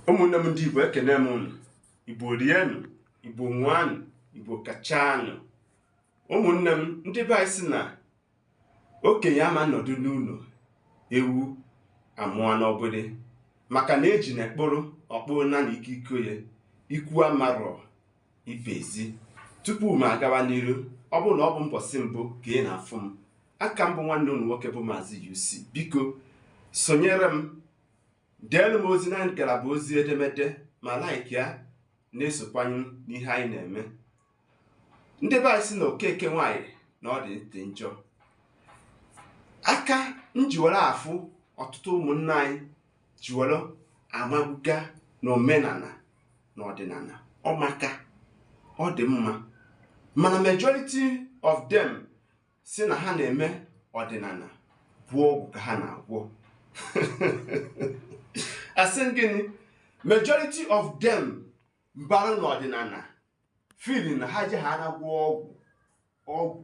Ụmụnne m ndị Igbo ekene m unu. Igbo rienụ, Igbo ṅụanụ, Igbo kachanụ. Ụmụnne m ndị be anyị sị na okenye ama nọdụ n'ụlọ ewu amụọ n'obodo, maka na eji na ekporo ọkpụrụ na ike iko ya ikwu amarọ ibe ezi. Tupu m agawa n'iru, ọ bụrụ na ọ bụ mbọsị mbụ ka ị na-afụ m, aka mbụ nwanne unu nwoke bụ Maazị UC. Biko sonyere m, deelu m ozi na ngalaba ozi edemede ma like ya na-esokwanyu n'ihe anyị na-eme. Ndị be anyị si na okeke nwanyị na ọ dị ntị njọ. Aka njiwere afụ ọtụtụ ụmụnne anyị jiwere amabuga na omenala na ọdịnala ọmaka, ọ dị mma, mana majority of them si na ha na-eme ọdịnala bụ ọgwụ ka ha na-agwọ. Asị gịnị? Majority of them mbara n'ọdịnala feeling na ha je ha na-agwọ ọgwụ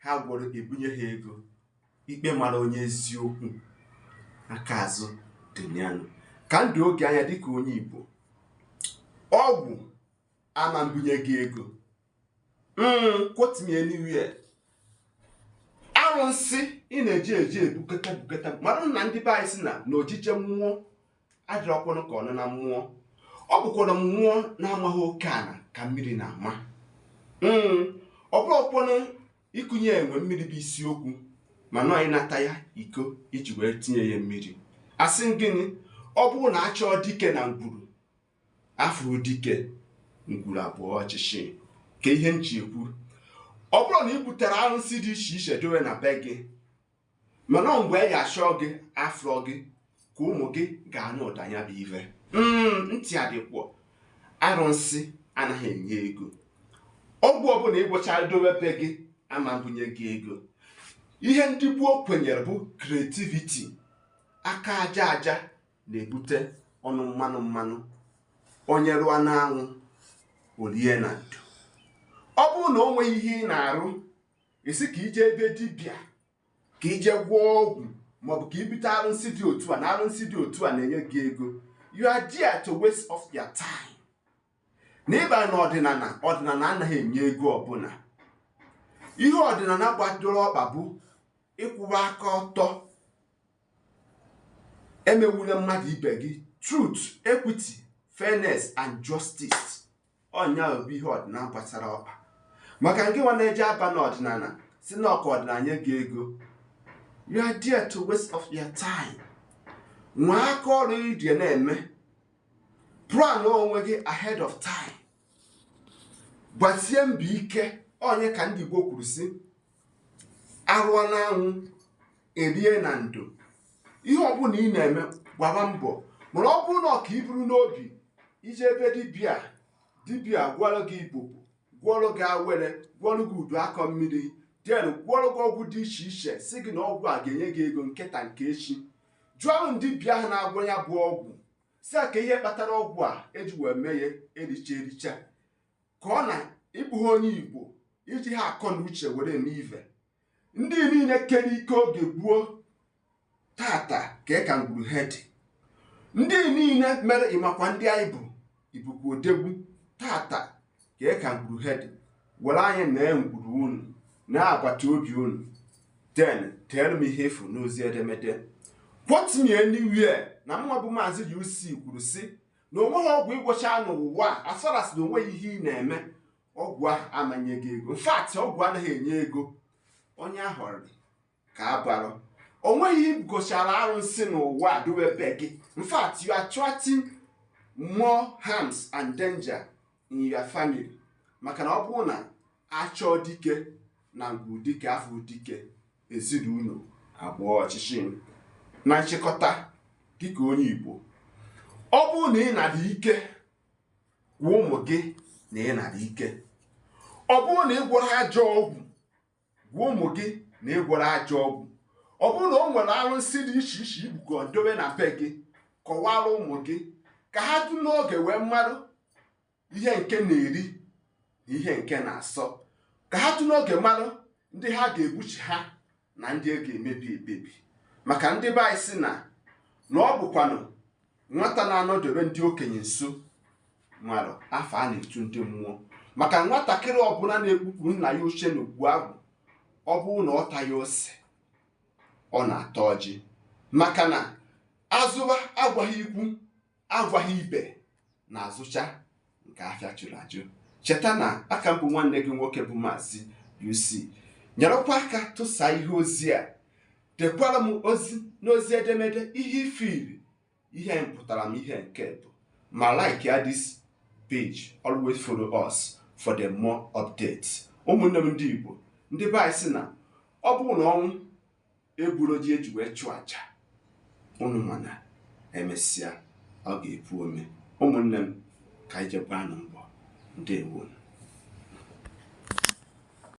ha gwọrọ ebunye ha ego. Ikpe mara onye eziokwu aka azụ dị yanụ. Ka ndụ oge anya dịka onye Igbo, ọgwụ ama mbunye gị ego. Quote me anywhere. Arụnsị ị na-eji ebukata mara na ndị be anyị si na ojije mmụọ adịrọkwanụ ka ọnụ na mmụọ. Ọ bụkwara mmụọ na-amaghị oke ala ka mmiri na-ama. Ọ bụrụkwanụ ịkụnye enwe mmiri bụ isiokwu, mana anyị nata ya iko iji wee tinye ya mmiri. Asị gịnị? Ọ bụrụ na achọọ dike na ngwuru, afọ dike ngwuru abụọ ọchịchị. Ka ihe nji ekwu, ọ bụrụ na ị butere arụsị dị iche iche dowe na be gị, mana mgbe e ga-achọ gị afọ gị ka ụmụ gị ga-anụ ụda ya bụ ive. Ntị adịkwọ, arụsị anaghị enye ego. Ọgwụ ọbụla ịgwọchara dowe be gị ama mbunye gị ego. Ihe ndị gboo kwenyere bụ creativity, aka aja na-ebute ọnụ mmanụ. Onye rụọ n'anwụ orie na ndụ. Ọ bụrụ na o nweghị ihe ị na-arụ, esi ka ije ebe dibịa ka ije gwọọ ọgwụ maọbụ ka ibute arụsị dị otu a na arụsị dị otu a na-enye gị ego. You are there to waste of your time. N'ịba na ọdịnala anaghị enye ego ọbụla. Ihe ọdịnala gbadoro ọkpa bụ ịkwụwa aka ọtọ, emewule mmadụ ibe gị, truth, equity, fairness and justice. Ọnya bụ ihe ọdịnala gbasara ọkpa. Maka nke nwa na-eje aba n'ọdịnala si na ọka ọdịnala nye gị ego, you are there to waste of your time. Nwa aka ọrụ iji na-eme, plan onwe gị ahead of time. Gbasie mbọ ike. Onye ka ndị Igbo kwuru si, arụọ n'anwụ erie na ndo. Ihe ọbụla ị na-eme gbaba mbọ, mana ọ bụrụ na ọ ka iburu n'obi ije ebe dibịa gwọrọ gị Igbo, gwọrọ gị awere, gwọrọ gị udu akọ mmiri, den gwọrọ gị ọgwụ dị iche iche, si gị na ọgwụ a ga-enye gị ego nketa nke echi. Jụọ ndị dibịa ahụ na-agwọ ya bụ ọgwụ si ka ihe kpatara ọgwụ a eji wee mee ya ericha ka ọ na ịbụghị onye Igbo iji ha akọ na uche were eme ive. Ndị niile kere ike oge gboo tata ka ka ngwuru ha dị. Ndị niile mere ịmakwa ndị anyị bụ ibukwu odegwu tata ka ngwuru ha dị. Were anyị na ngwuru unu na agbata obi unu, den tell me ihe efu n'ozi edemede. Quote me anywhere na mma bụ Maazị UC kwuru si na onweghị ọgwụ ịgwọcha n'ụwa as far as na onweghị ihe ị na-eme, ọgwụ ahụ amanye gị ego. In fact, ọgwụ anaghị enye ego. Onye ahọrị ka abalọ. O nweghị ihe igochara arụsị n'ụwa dowe be gị. In fact, you are attracting more harms and danger in your family. Maka na ọ bụrụ na achọọ dike na ngwu dike afọ dike, ezinụlọ abụọ ọchịchị. Na nchịkọta, dịka onye Igbo, ọ bụrụ na ị na-adị ike, gwa ụmụ gị na ị na-adị ike. Ọ bụrụ na ị gwọrọ ajọ ọgwụ, gwa ụmụ gị na ị gwọrọ ajọ ọgwụ. Ọ bụrụ na o nwere arụsị dị iche iche ibugo dobe na be gị, kọwara ụmụ gị ka ha dị n'oge wee mmadụ ihe nke na-eri na ihe nke na-asọ. Ka ha dị n'oge mmadụ ndị ha ga-egbuchi ha na ndị a ga-emebi. Maka ndị be anyị si na ọ bụkwanụ nwata na-anọdebe ndị okenye nso nwere afọ a na-etu ndị mmụọ. Maka nwatakịrị ọbụla na-ekpupụ nna ya oche n'ogbu agwụ, ọ bụrụ na ọ taghị ose, ọ na-ata ọjị. Maka na azụba agwaghị ikwu agwaghị ibe na azụcha nke afịa chụrụ ajụ. Cheta na aka mbụ nwanne gị nwoke bụ Maazị UC. Nyerekwa aka tụsaa ihe ozi a, dekwara m ozi n'ozi edemede ihe ifiri ihe mpụtara m ihe nke bụ, ma like ya this page. Always follow us for the more updates. Ụmụnne m ndị Igbo, ndị be anyị sị na ọ bụrụ na ọnwụ egburu ji eji wee chụọ aja, unu mana emesịa ọ ga-epu ome. Ụmụnne m, ka anyị jekwa anụ mbọ. Ndewo.